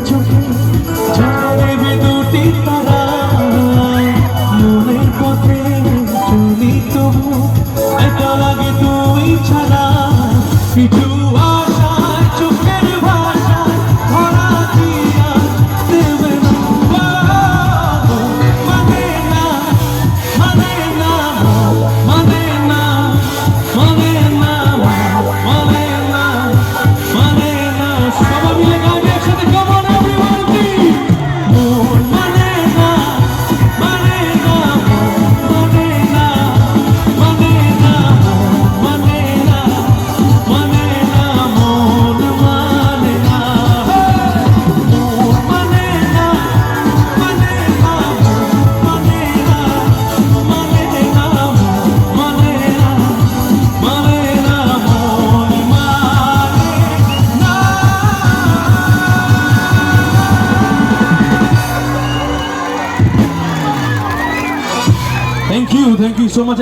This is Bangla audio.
চোখে ঝরে দুটি তারা মনের পথে চলি তবু একা লাগে তুই ছাড়া কিছু আশায় চোখের ভাষায় ভরা দিয়া দেবে না মানে না মানে না মানে না মানে না মানে না মানে না সবাই মিলে গাইবে একসাথে কেমন everybody মন মানে না মানে না মানে না মানে না মানে না মানে না মন মানে না মন মানে না মানে না মানে না মানে না মানে না মানে না মন মানে না। Thank you so much.